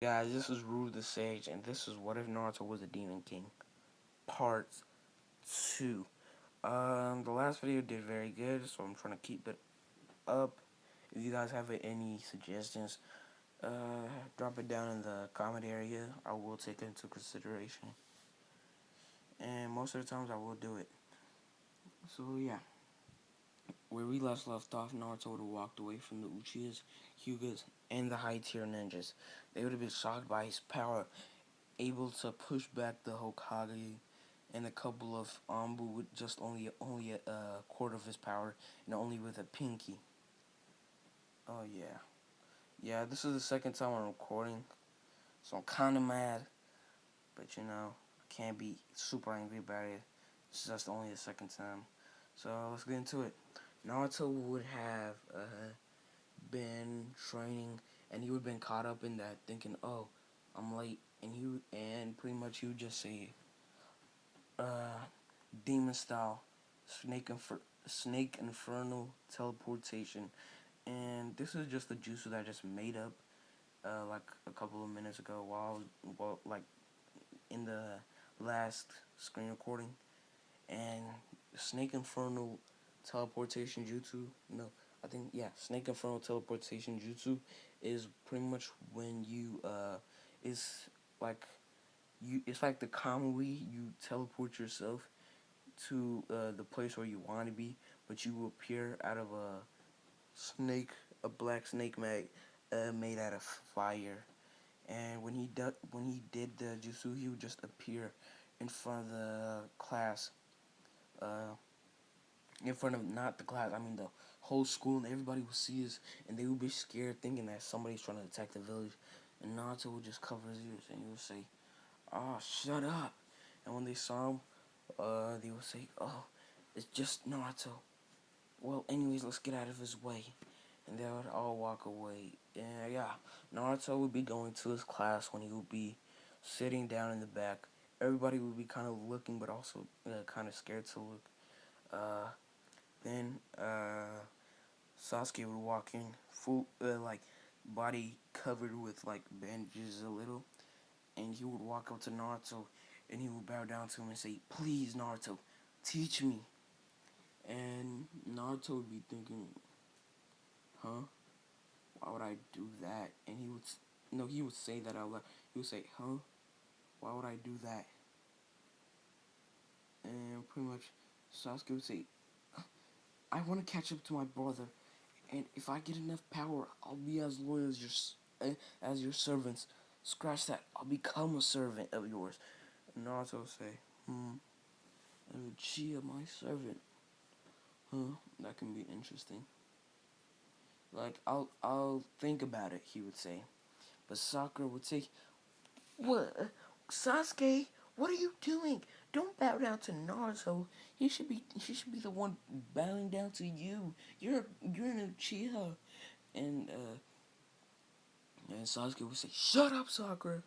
Guys, this is Rue the Sage, and this is What If Naruto Was a Demon King, Part 2. The last video did very good, so I'm trying to keep it up. If you guys have any suggestions, drop it down in the comment area. I will take it into consideration. And most of the times I will do it. So, yeah. Where we left off, Naruto would have walked away from the Uchihas, Hyugas, and the high tier ninjas. They would have been shocked by his power, able to push back the Hokage and a couple of Anbu with just only a quarter of his power and only with a pinky. Oh yeah, yeah. This is the second time I'm recording, so I'm kind of mad, but I can't be super angry about it. It's just only the second time, so let's get into it. Naruto would have been training, and he would have been caught up in that, thinking, "Oh, I'm late," and pretty much he would just say, uh, demon style, snake infernal teleportation, and this is just the jutsu that I just made up, like a couple of minutes ago while like in the last screen recording, and snake infernal teleportation jutsu. No, I think yeah, snake infernal teleportation jutsu is pretty much when you is like it's like the common way you teleport yourself to the place where you want to be, but you appear out of a black snake made out of fire. And when he did the jutsu, he would just appear in front of the class, uh, in front of not the class, I mean the whole school, and everybody would see us, and they would be scared, thinking that somebody's trying to attack the village. And Naruto would just cover his ears, and he would say, "Oh, shut up!" And when they saw him, they would say, "Oh, it's just Naruto. Well, anyways, let's get out of his way." And they would all walk away. And yeah, Naruto would be going to his class when he would be sitting down in the back. Everybody would be kind of looking, but also kind of scared to look. Uh, then Sasuke would walk in, full like body covered with like bandages a little, and he would walk up to Naruto, and he would bow down to him and say, "Please, Naruto, teach me." And Naruto would be thinking, "Huh? Why would I do that?" And he would say that out loud. He would say, "Huh? Why would I do that?" And pretty much Sasuke would say, "I want to catch up to my brother, and if I get enough power, I'll be as loyal as your servants. Scratch that. I'll become a servant of yours." And Naruto would say, Uchiha, my servant. Huh? That can be interesting. Like, I'll think about it," he would say. But Sakura would say, "What? Sasuke, what are you doing? Don't bow down to Naruto. He should be the one bowing down to you. You're an Uchiha." And and Sasuke would say, "Shut up, Sakura."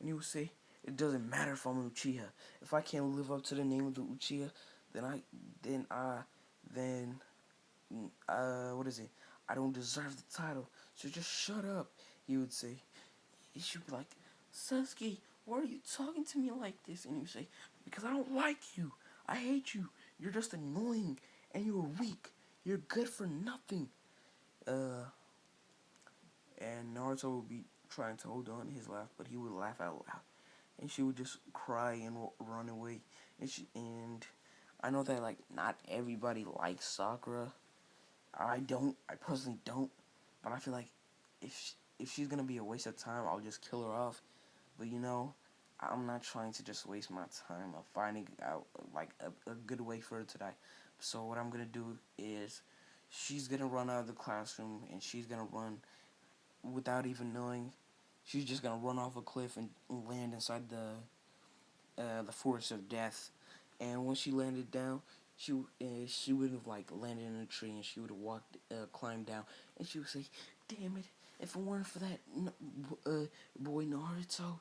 And he would say, "It doesn't matter if I'm an Uchiha. If I can't live up to the name of the Uchiha, then then I then what is it? I don't deserve the title. So just shut up." He would say. He should be like, "Sasuke, why are you talking to me like this?" And you say, "Because I don't like you. I hate you. You're just annoying, and you're weak. You're good for nothing." Uh, and Naruto would be trying to hold on to his laugh, but he would laugh out loud, and she would just cry and run away. And I know that like not everybody likes Sakura. I don't. I personally don't. But I feel like if she's gonna be a waste of time, I'll just kill her off. But I'm not trying to just waste my time of finding out like a good way for her to die. So what I'm gonna do is she's gonna run out of the classroom, and she's gonna run without even knowing. She's just gonna run off a cliff and land inside the forest of death. And when she landed down, she would have like landed in a tree, and she would have walked climbed down, and she would say, "Damn it! If it weren't for that boy Naruto,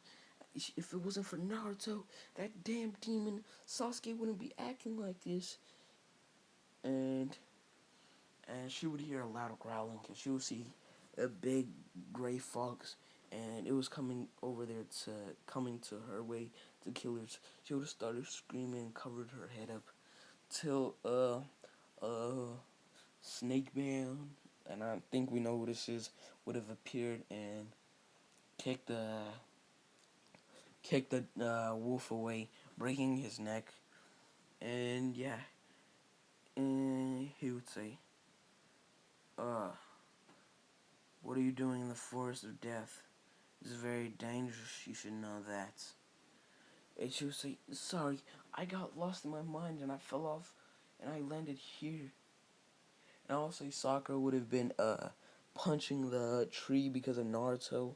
if it wasn't for Naruto, that damn demon Sasuke wouldn't be acting like this." And she would hear a loud growling, and she would see a big gray fox, and it was coming to her way to kill her. She would have started screaming, covered her head up, till Snake Man, and I think we know who this is, would have appeared and kicked the kicked the wolf away, breaking his neck. And yeah, and he would say, "Uh, what are you doing in the forest of death? It's very dangerous. You should know that." And she would say, "Sorry, I got lost in my mind and I fell off, and I landed here." And I'll say Sakura would have been punching the tree because of Naruto,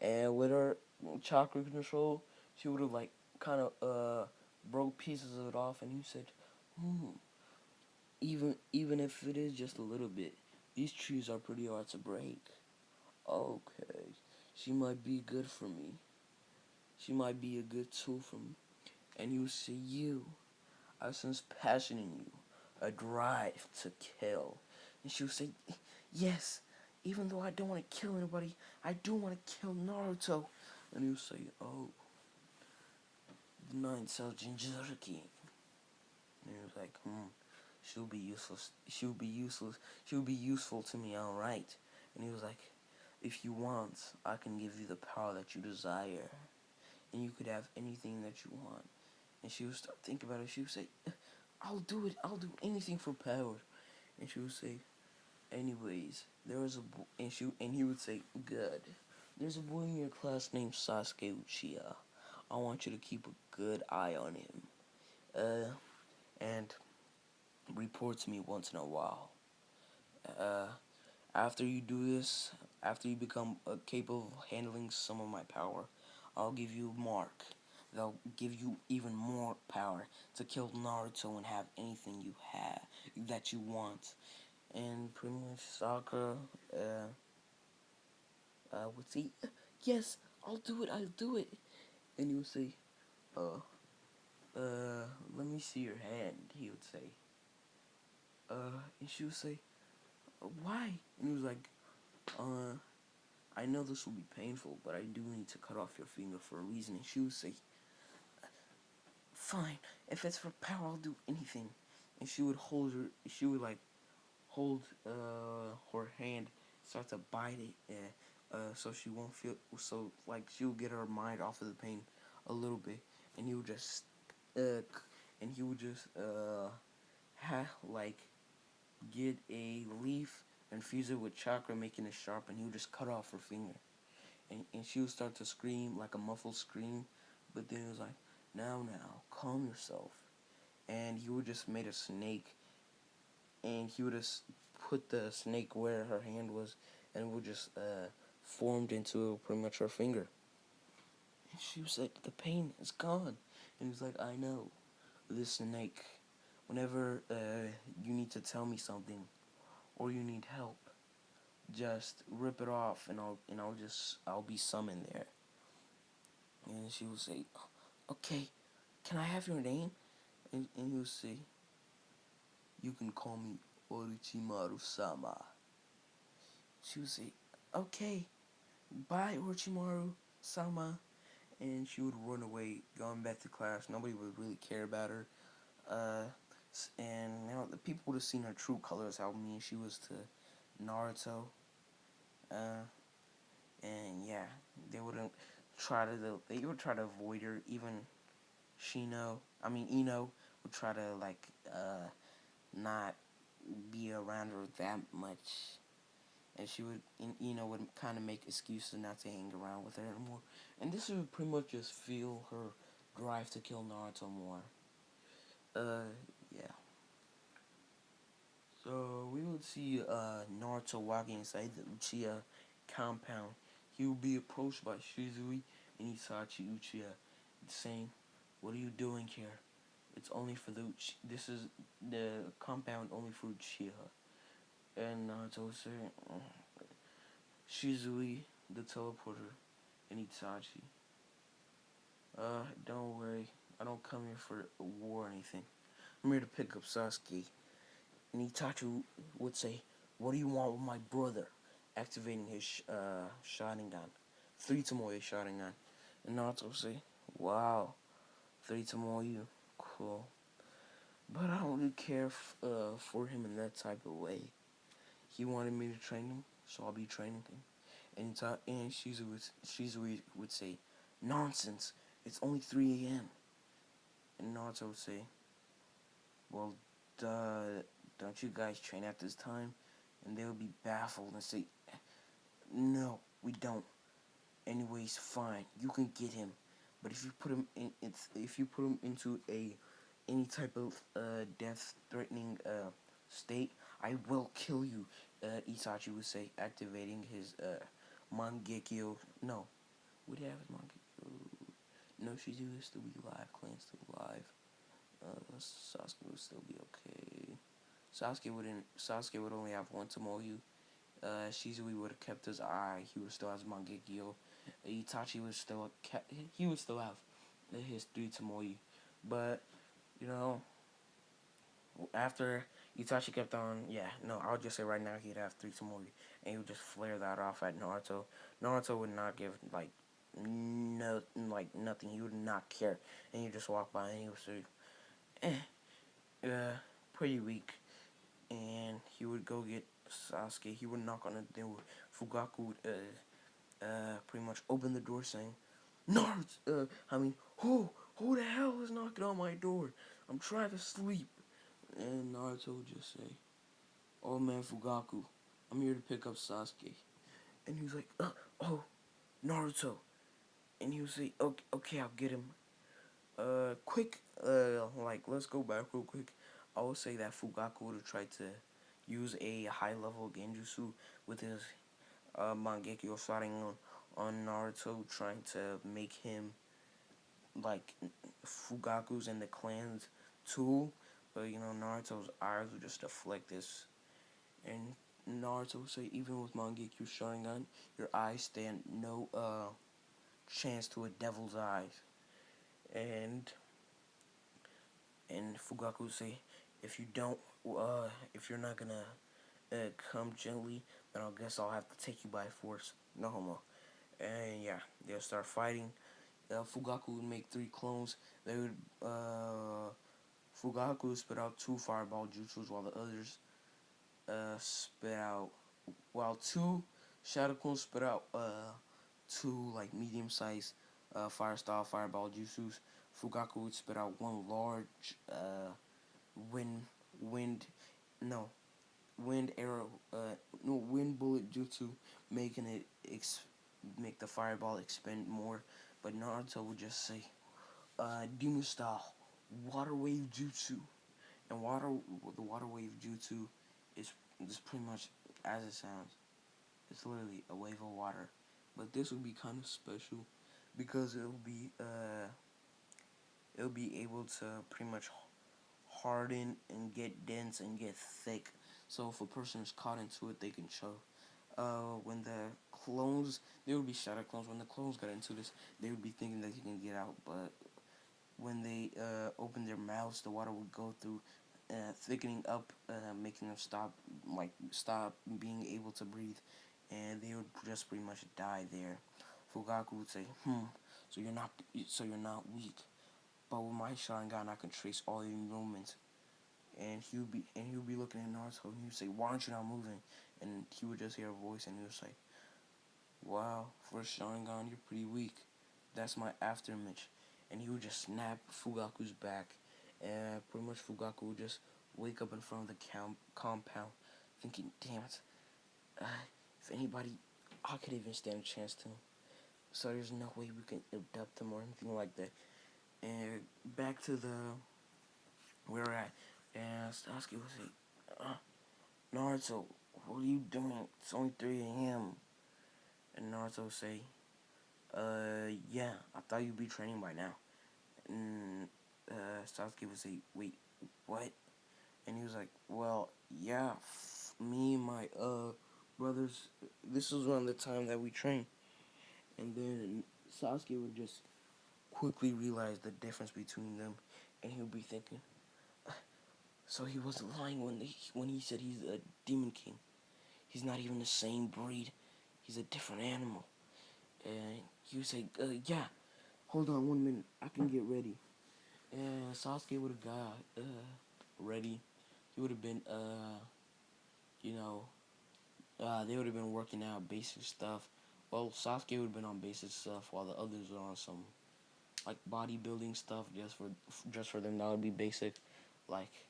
and with her chakra control, she would have like kind of broke pieces of it off. And he said, "Hmm, even if it is just a little bit, these trees are pretty hard to break. Okay, she might be good for me. She might be a good tool for me." And he would say, "You, I sense passion in you, a drive to kill." And she would say, "Yes, even though I don't want to kill anybody, I do want to kill Naruto." And he would say, "Oh, the nine cell Jinchuriki." And he was like, she'll be useless. She'll be useless. She'll be useful to me, all right." And he was like, "If you want, I can give you the power that you desire, and you could have anything that you want." And she would start thinking about it. She would say, "I'll do it. I'll do anything for power." And she would say, "Anyways, there was a and he would say, 'Good. There's a boy in your class named Sasuke Uchiha. I want you to keep a good eye on him. And report to me once in a while. Uh, after you do this, after you become capable of handling some of my power, I'll give you a mark. They'll give you even more power to kill Naruto and have anything you have that you want." And pretty much Sakura would say, "Yes, I'll do it. I'll do it." And he would say, "Uh, let me see your hand." He would say, and she would say, "Why?" And he was like, uh, "I know this will be painful, but I do need to cut off your finger for a reason." And she would say, "Fine, if it's for power, I'll do anything." And she would like hold her hand, start to bite it, and so she won't feel, so like she'll get her mind off of the pain a little bit. And he would just and he would just like get a leaf and fuse it with chakra, making it sharp, and he would just cut off her finger. And she would start to scream like a muffled scream, but then it was like, now, calm yourself." And he would just made a snake, and he would just put the snake where her hand was, and it would just formed into pretty much her finger. And she was like, "The pain is gone." And he was like, "I know. This snake, whenever you need to tell me something or you need help, just rip it off, and I'll be summoned there." And she would say, "Okay, can I have your name?" And he would say, "You can call me Orochimaru-sama." She would say, "Okay, bye, Orochimaru-sama." And she would run away, going back to class. Nobody would really care about her. Uh, and now the people would have seen her true colors, how mean she was to Naruto. Uh, and yeah, they wouldn't they would try to avoid her. Even Ino would try to like not be around her that much, and would kind of make excuses not to hang around with her anymore. And this would pretty much just fuel her drive to kill Naruto more. Yeah. So we would see Naruto walking inside the Uchiha compound. He would be approached by Shizui and Itachi Uchiha, saying, "What are you doing here? It's only for this is the compound only for Uchiha." And Naruto would say, "Shizui, the teleporter, and Itachi, don't worry. I don't come here for a war or anything. I'm here to pick up Sasuke." And Itachi would say, "What do you want with my brother?" Activating his Sharingan. 3 Tomoe Sharingan. And Naruto would say, wow, 3 Tomoe, cool. But I don't really care for him in that type of way. He wanted me to train him, so I'll be training him. And Shizue would say, nonsense, it's only 3 a.m. And Naruto would say, well, duh, don't you guys train at this time? And they would be baffled and say, no, we don't. Anyways, fine, you can get him. But if you put him into any type of death-threatening state, I will kill you. Itachi would say, activating his Mangekyo. No, would he have his Mangekyo? No, Shizu would still be alive. Clan's still alive. Sasuke would still be okay. Sasuke would only have one Tomoyu. Shizui would have kept his eye. He would still have his Mangekyo. Itachi would still he would still have his 3 Tomoyu. But you know, after Itachi kept on, yeah, no, I'll just say right now he'd have 3 Tomoyu, and he would just flare that off at Naruto. Naruto would not give nothing. He would not care, and he'd just walk by and he would say, pretty weak. And he would go get Sasuke. He would knock on the door. Fugaku would pretty much open the door saying, Naruto, who the hell is knocking on my door? I'm trying to sleep. And Naruto would just say, oh man, Fugaku, I'm here to pick up Sasuke. And he was like, oh, Naruto. And he would say, okay, I'll get him. Let's go back real quick. I would say that Fugaku would have tried to use a high level genjutsu with his Mangekyo starting on Naruto, trying to make him like Fugaku's and the clan's tool. But Naruto's eyes would just deflect this. And Naruto would say, even with Mangekyo Sharingan, your eyes stand no chance to a devil's eyes. And Fugaku would say, if you're not gonna come gently, then I guess I'll have to take you by force. No homo. And yeah, they'll start fighting. Fugaku would make 3 clones. They would Fugaku would spit out 2 fireball jutsus, while the others while 2 shadow clones spit out 2 like medium sized fire style fireball jutsus. Fugaku would spit out 1 large wind wind no wind arrow wind bullet jutsu, making it make the fireball expend more. But Naruto would just say demon style water wave jutsu. And the water wave jutsu is pretty much as it sounds. It's literally a wave of water. But this would be kind of special because it'll be able to pretty much harden and get dense and get thick. So if a person is caught into it, they can choke. When the clones, there would be shadow clones. When the clones got into this, they would be thinking that you can get out, but when they opened their mouths, the water would go through, thickening up, making them stop being able to breathe, and they would just pretty much die there. Fugaku would say, so you're not weak, but with my Sharingan, I can trace all your movements. And he would be looking at Naruto, and he would say, why aren't you not moving? And he would just hear a voice, and he would say, wow, for Sharingan, you're pretty weak. That's my afterimage. And he would just snap Fugaku's back. And pretty much Fugaku would just wake up in front of the compound thinking, damn it, if anybody, I could even stand a chance to him. So there's no way we can abduct him or anything like that. And back to where we're at. And Sasuke would say, Naruto, what are you doing? It's only 3 a.m. And Naruto would say, yeah, I thought you'd be training by now. And Sasuke would say, wait, what? And he was like, well, yeah, me and my brothers, this was around the time that we trained. And then Sasuke would just quickly realize the difference between them, and he would be thinking, so he wasn't lying when he said he's a demon king. He's not even the same breed. He's a different animal. And he would say, yeah, hold on 1 minute, I can get ready. And Sasuke would have got ready. He would have been, you know, they would have been working out basic stuff. Well, Sasuke would have been on basic stuff while the others were on some like bodybuilding stuff just for them. That would be basic, like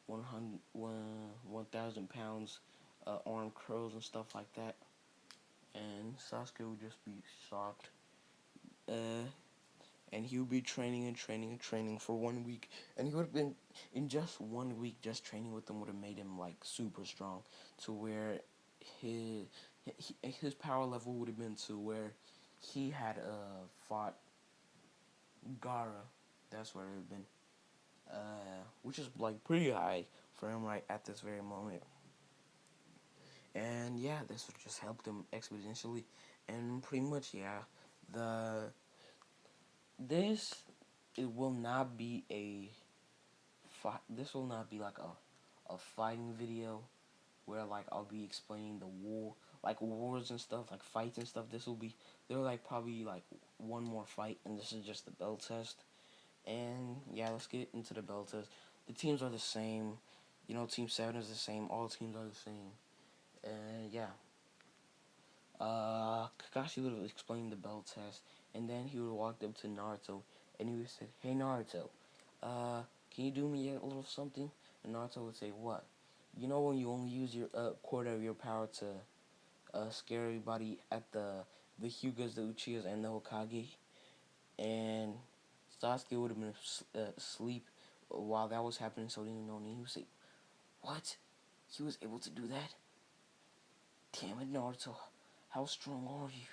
1,000 pounds, arm curls and stuff like that. And Sasuke would just be shocked. Uh, and he would be training and training and training for 1 week. And he would have been in just 1 week. Just training with them would have made him like super strong, to where his his power level would have been to where he had fought Gara. That's where it would have been, which is like pretty high for him right at this very moment. And yeah, this would just help him exponentially. And pretty much, yeah, the this it will not be a fight. This will not be like a fighting video where like I'll be explaining the war, like wars and stuff, like fights and stuff. This will be they're like probably like one more fight, and this is just the belt test. And yeah, let's get into the belt test. The teams are the same. You know, Team 7 is the same. All teams are the same. And yeah, Kakashi would have explained the bell test, and then he would have walked up to Naruto, and he would say, "Hey Naruto, can you do me a little something?" And Naruto would say, "What?" You know when you only use your quarter of your power to scare everybody at the Hyugas, the Uchihas, and the Hokage, and Sasuke would have been asleep while that was happening, so he didn't know. And he would say, "What? He was able to do that? Damn it, Naruto! How strong are you?"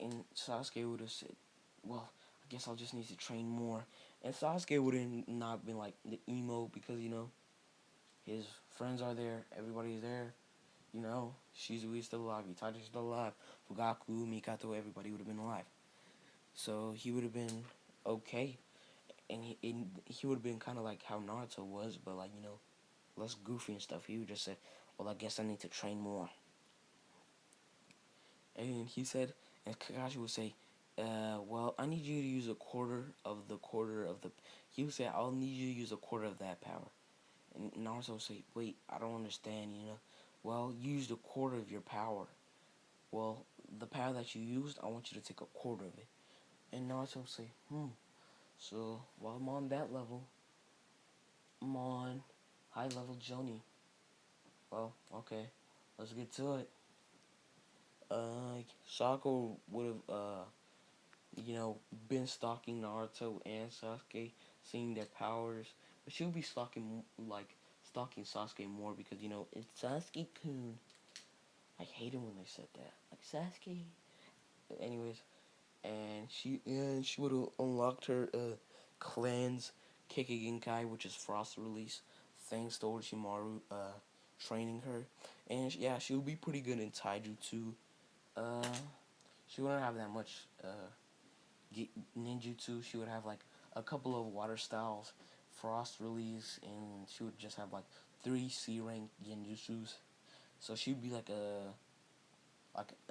And Sasuke would have said, "Well, I guess I'll just need to train more." And Sasuke would have not been like the emo because his friends are there, everybody's there. Shizui's still alive, Itachi's still alive, Fugaku, Mikato, everybody would have been alive. So he would have been okay, and he would have been kind of like how Naruto was, but like less goofy and stuff. He would just say, "Well, I guess I need to train more." And he said, and Kakashi would say, well, I need you to use a quarter of the. He would say, I'll need you to use a quarter of that power. And Naruto would say, wait, I don't understand, Well, you used a quarter of your power. Well, the power that you used, I want you to take a quarter of it. And Naruto would say, so while I'm on that level, I'm on high level Johnny. Well, okay, let's get to it. Sakura would have, been stalking Naruto and Sasuke, seeing their powers. But she'll be stalking Sasuke more because, it's Sasuke-kun. I hate it when they said that. Like, Sasuke. Anyways, and she would have unlocked her clan's Kekkei, which is Frost release, thanks to Orochimaru training her. And yeah, she would be pretty good in Taijutsu. Uh, she wouldn't have that much ninjutsu. She would have like a couple of water styles, frost release, and she would just have like 3 C rank genjutsus. So she'd be like a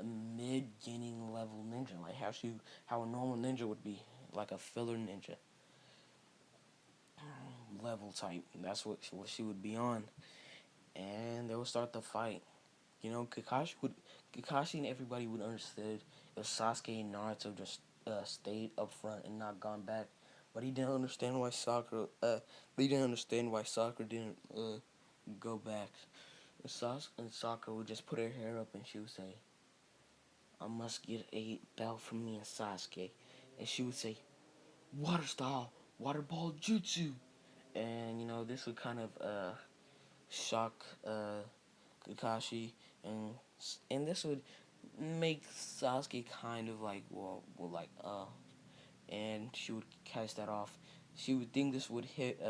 mid beginning level ninja, like how a normal ninja would be, like a filler ninja level type. That's what she would be on, and they would start the fight. Kakashi and everybody would understood if Sasuke and Naruto just stayed up front and not gone back. But he didn't understand why Sakura. They didn't understand why Sakura didn't go back. And Sakura would just put her hair up and she would say, "I must get a belt from me and Sasuke," and she would say, "Water style, water ball jutsu," and this would kind of shock Kakashi, and this would make Sasuke kind of like and she would catch that off. She would think this would hit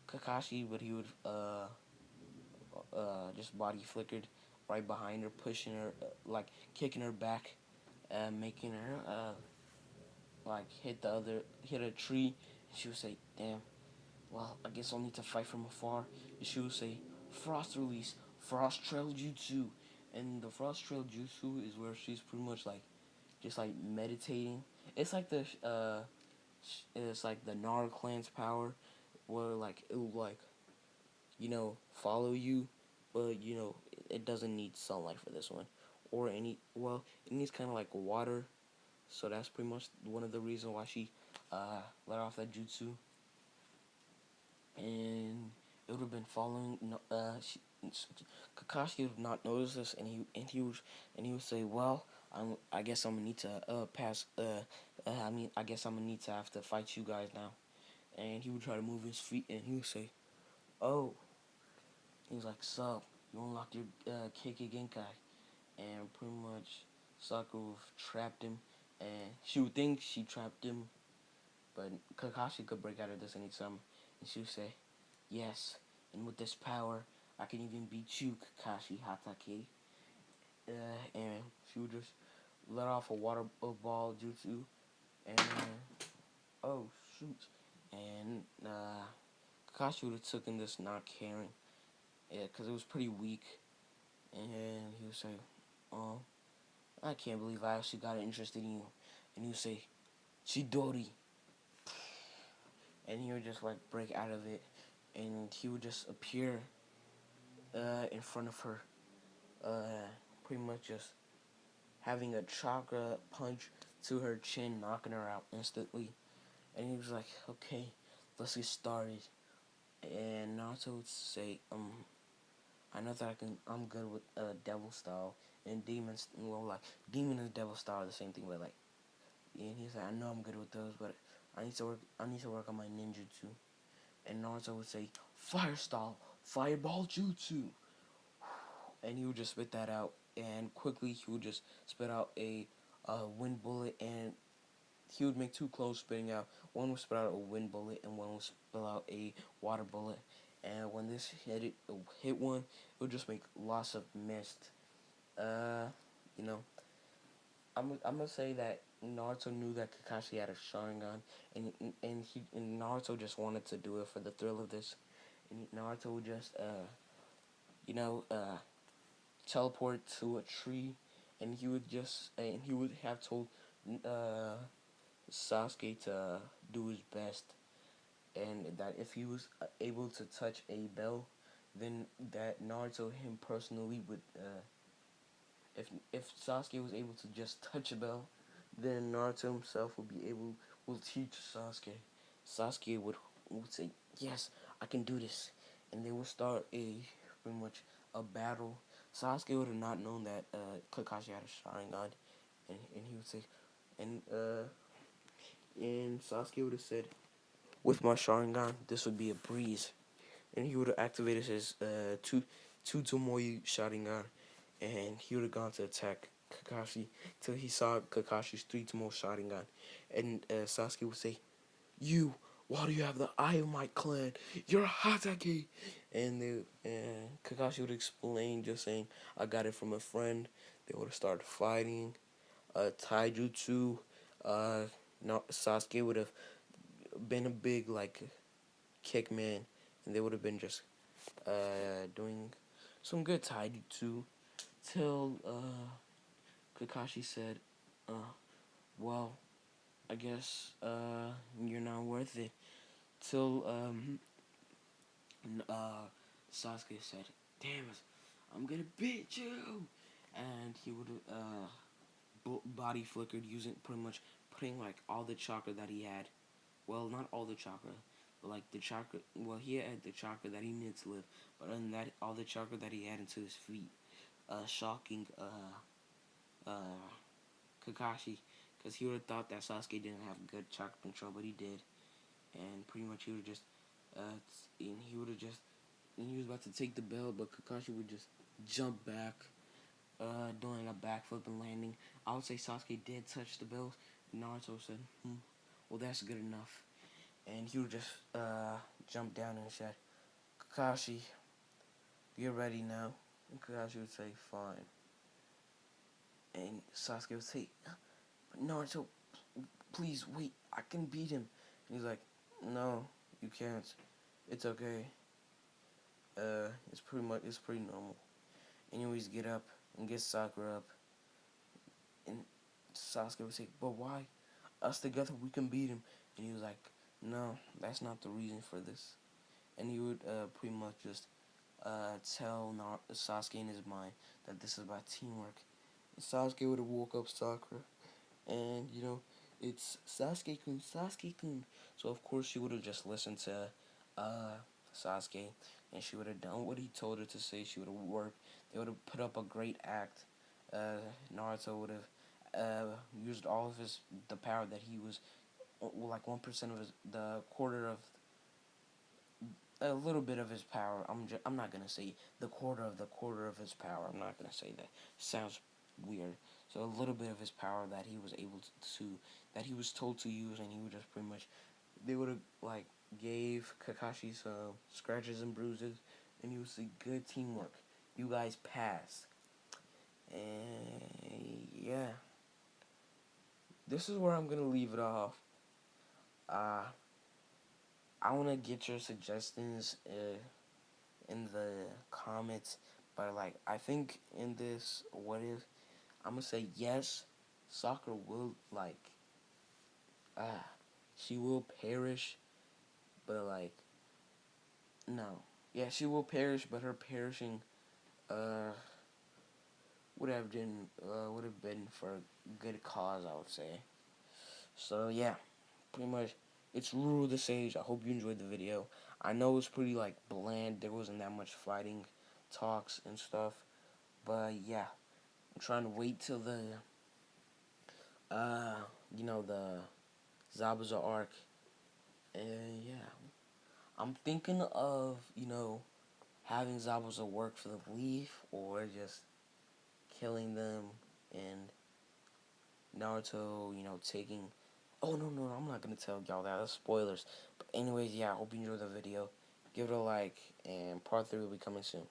Kakashi, but he would just body flickered right behind her, pushing her like kicking her back, making her like hit a tree. She would say, "Damn, well, I guess I'll need to fight from afar." And she would say, "Frost release, Frost Trail Jutsu." And the Frost Trail Jutsu is where she's pretty much like just like meditating. It's like it's like the Naruto clan's power, where like it will like follow you, but it doesn't need sunlight for this one, or it needs kind of like water, so that's pretty much one of the reasons why she let off that jutsu, and it would have been following. No, Kakashi would have not noticed this, and he would say, "Well, I guess I'm gonna need to pass. I guess I'm gonna need to have to fight you guys now." And he would try to move his feet, and he would say, "Oh," he's like, "So you unlocked your Keiki Genkai," and pretty much Sakura would have trapped him, and she would think she trapped him, but Kakashi could break out of this anytime, and she would say, "Yes, and with this power, I can even beat you, Kakashi Hatake." And she would just let off a water ball jutsu, and oh shoot, and Kakashi would have taken this not caring, yeah, because it was pretty weak, and he would say, "Oh, I can't believe I actually got interested in you," and he would say, "Chidori," and he would just like break out of it, and he would just appear in front of her, pretty much just having a chakra punch to her chin, knocking her out instantly. And he was like, "Okay, let's get started." And Naruto would say, I know that I'm good with devil style and demons. Well, like demon and devil style are the same thing, but like, and he's like, "I know I'm good with those, but I need to work on my ninjutsu." And Naruto would say, "Fire style, fireball jutsu," and he would just spit that out. And quickly, he would just spit out a wind bullet, and he would make two clones spitting out. One would spit out a wind bullet, and one would spit out a water bullet. And when this hit one, it would just make lots of mist. Uh, you know, I'm gonna say that Naruto knew that Kakashi had a Sharingan, and Naruto just wanted to do it for the thrill of this. And Naruto would just you know uh teleport to a tree, and he would have told uh Sasuke to do his best, and that if he was able to touch a bell, then that Naruto him personally would if Sasuke was able to just touch a bell, then Naruto himself will teach Sasuke. Sasuke would say, "Yes, I can do this," and they would start pretty much a battle. Sasuke would have not known that Kakashi had a Sharingan, and he would say, and Sasuke would have said, "With my Sharingan, this would be a breeze." And he would have activated his two Tomoe Sharingan, and he would have gone to attack Kakashi till he saw Kakashi's three Tomoe Sharingan, and Sasuke would say, "You, why do you have the eye of my clan? You're Hatake." And Kakashi would explain, just saying, "I got it from a friend." They would have started fighting. Taijutsu. No, Sasuke would have been a big like kick man, and they would have been just doing some good taijutsu till Kakashi said, "Well, I guess you're not worth it." Till Sasuke said, "Damn it, I'm gonna beat you," and he would body flickered using pretty much putting like all the chakra that he had. Well, not all the chakra, but like the chakra. Well, he had the chakra that he needed to live, but other than that, all the chakra that he had into his feet, shocking Kakashi, because he would have thought that Sasuke didn't have good chakra control, but he did, and pretty much he would just, and he would have just, and he was about to take the belt, but Kakashi would just jump back, doing a backflip and landing. I would say Sasuke did touch the belt. Naruto said, "Well, that's good enough," and he would just jump down and said, "Kakashi, get ready now." And Kakashi would say, "Fine." And Sasuke would say, "But Naruto, please wait, I can beat him." And he's like, "No, you can't. It's okay. It's pretty normal. Anyways, get up and get Sakura up." And Sasuke would say, but why? Us together, we can beat him. And he was like, no, that's not the reason for this. And he would pretty much just tell Sasuke in his mind that this is about teamwork. And Sasuke would have woke up Sakura, and it's Sasuke-kun, Sasuke-kun. So of course she would have just listened to uh, Sasuke, and she would have done what he told her to say. She would have worked. They would have put up a great act. Naruto would have used all of the power that he was, like 1% of the quarter of a little bit of his power. I'm not gonna say the quarter of his power. I'm not gonna say that. Sounds weird. So a little bit of his power that he was able to that he was told to use, and he would just pretty much they would have like gave Kakashi some scratches and bruises, and he would say, "Good teamwork. You guys passed." And yeah, this is where I'm gonna leave it off. Uh, I wanna get your suggestions in the comments, but like I think in this what if I'm gonna say yes, Sakura will ah she will perish, but like no, yeah, she will perish, but her perishing uh would have been for a good cause, I would say. So yeah, pretty much it's Ruru the Sage. I hope you enjoyed the video. I know it's pretty like bland. There wasn't that much fighting talks and stuff, but yeah, I'm trying to wait till the uh the Zabuza arc, and yeah, I'm thinking of having Zabuza work for the Leaf or just killing them and Naruto, taking. Oh no, I'm not gonna tell y'all that. That's spoilers. But anyways, yeah, I hope you enjoyed the video. Give it a like, and part 3 will be coming soon.